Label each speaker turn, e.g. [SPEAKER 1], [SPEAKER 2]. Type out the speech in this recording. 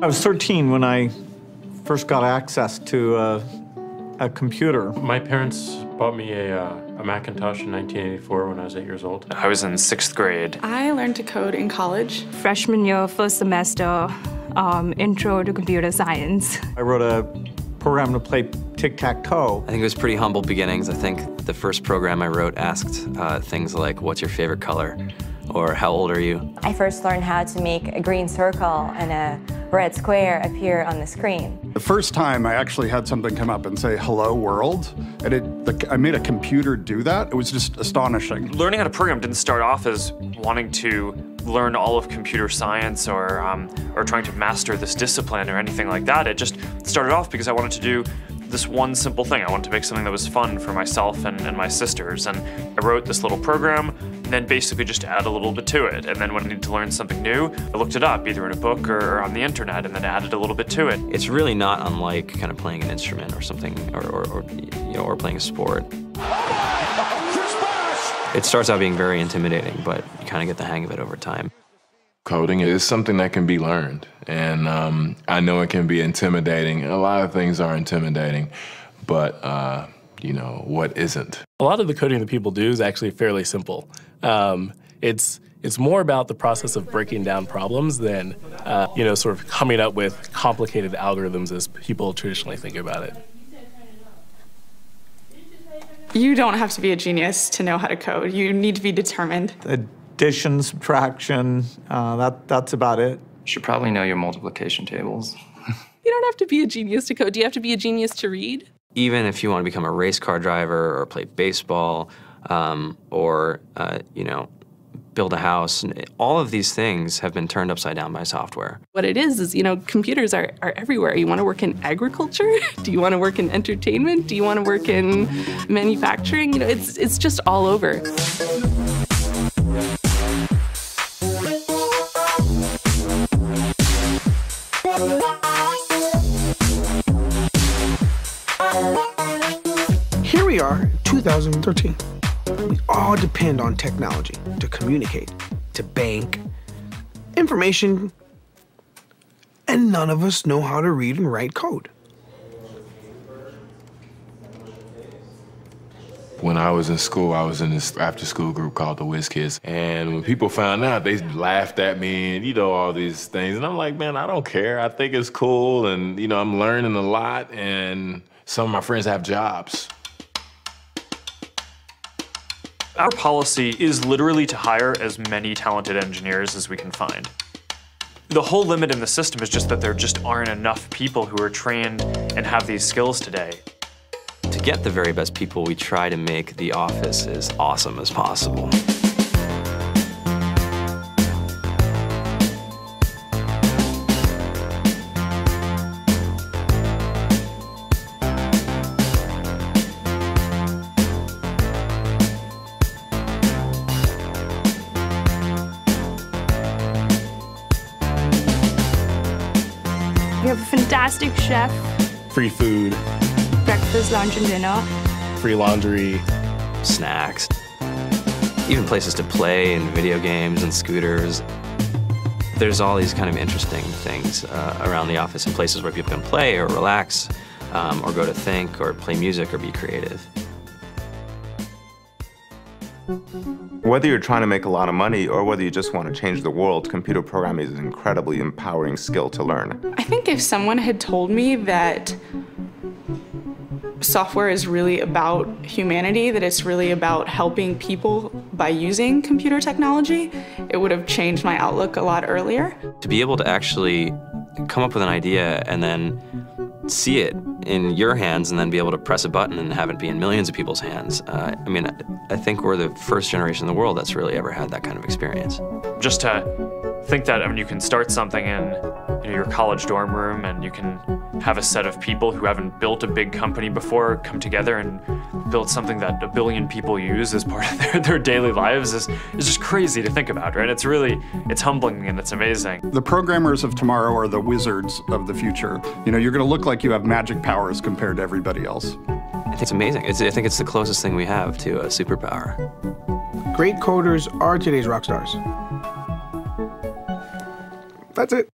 [SPEAKER 1] I was 13 when I first got access to a computer.
[SPEAKER 2] My parents bought me a Macintosh in 1984 when I was 8 years old.
[SPEAKER 3] I was in 6th grade.
[SPEAKER 4] I learned to code in college.
[SPEAKER 5] Freshman year, first semester, intro to computer science.
[SPEAKER 1] I wrote a program to play tic-tac-toe.
[SPEAKER 6] I think it was pretty humble beginnings. I think the first program I wrote asked things like, what's your favorite color? Or how old are you?
[SPEAKER 7] I first learned how to make a green circle and a red square appear on the screen.
[SPEAKER 8] The first time I actually had something come up and say, hello world, and I made a computer do that. It was just astonishing.
[SPEAKER 3] Learning how to program didn't start off as wanting to learn all of computer science or trying to master this discipline or anything like that. It just started off because I wanted to do this one simple thing. I wanted to make something that was fun for myself and my sisters. And I wrote this little program and then basically just add a little bit to it. And then when I needed to learn something new, I looked it up either in a book or on the internet and then added a little bit to it.
[SPEAKER 6] It's really not unlike kind of playing an instrument or something, or playing a sport. It starts out being very intimidating, but you kind of get the hang of it over time.
[SPEAKER 9] Coding is something that can be learned, and I know it can be intimidating. A lot of things are intimidating, but you know, what isn't?
[SPEAKER 2] A lot of the coding that people do is actually fairly simple. It's more about the process of breaking down problems than, sort of coming up with complicated algorithms as people traditionally think about it.
[SPEAKER 4] You don't have to be a genius to know how to code. You need to be determined.
[SPEAKER 1] Addition, subtraction, that's about it.
[SPEAKER 3] You should probably know your multiplication tables.
[SPEAKER 10] You don't have to be a genius to code. Do you have to be a genius to read?
[SPEAKER 6] Even if you want to become a race car driver or play baseball or build a house, all of these things have been turned upside down by software.
[SPEAKER 10] What it is, computers are everywhere. You want to work in agriculture? Do you want to work in entertainment? Do you want to work in manufacturing? It's just all over.
[SPEAKER 11] Here we are, 2013. We all depend on technology to communicate, to bank, information, and none of us know how to read and write code.
[SPEAKER 9] When I was in school, I was in this after-school group called the Whiz Kids. And when people found out, they laughed at me and, all these things. And I'm like, man, I don't care. I think it's cool. And, I'm learning a lot. And some of my friends have jobs.
[SPEAKER 3] Our policy is literally to hire as many talented engineers as we can find. The whole limit in the system is just that there just aren't enough people who are trained and have these skills today.
[SPEAKER 6] To get the very best people, we try to make the office as awesome as possible.
[SPEAKER 5] We have a fantastic chef.
[SPEAKER 2] Free food.
[SPEAKER 5] Breakfast, lunch, and dinner.
[SPEAKER 2] Free laundry.
[SPEAKER 6] Snacks. Even places to play and video games and scooters. There's all these kind of interesting things around the office and places where people can play or relax or go to think or play music or be creative.
[SPEAKER 12] Whether you're trying to make a lot of money or whether you just want to change the world, computer programming is an incredibly empowering skill to learn.
[SPEAKER 4] I think if someone had told me that software is really about humanity, that it's really about helping people by using computer technology, it would have changed my outlook a lot earlier.
[SPEAKER 6] To be able to actually come up with an idea and then see it in your hands and then be able to press a button and have it be in millions of people's hands. I think we're the first generation in the world that's really ever had that kind of experience.
[SPEAKER 3] Just to think that you can start something in your college dorm room and you can have a set of people who haven't built a big company before come together and build something that 1 billion people use as part of their daily lives is just crazy to think about, right? It's humbling and it's amazing.
[SPEAKER 8] The programmers of tomorrow are the wizards of the future. You're going to look like you have magic powers compared to everybody else.
[SPEAKER 6] I think it's amazing. I think it's the closest thing we have to a superpower.
[SPEAKER 11] Great coders are today's rock stars. That's it.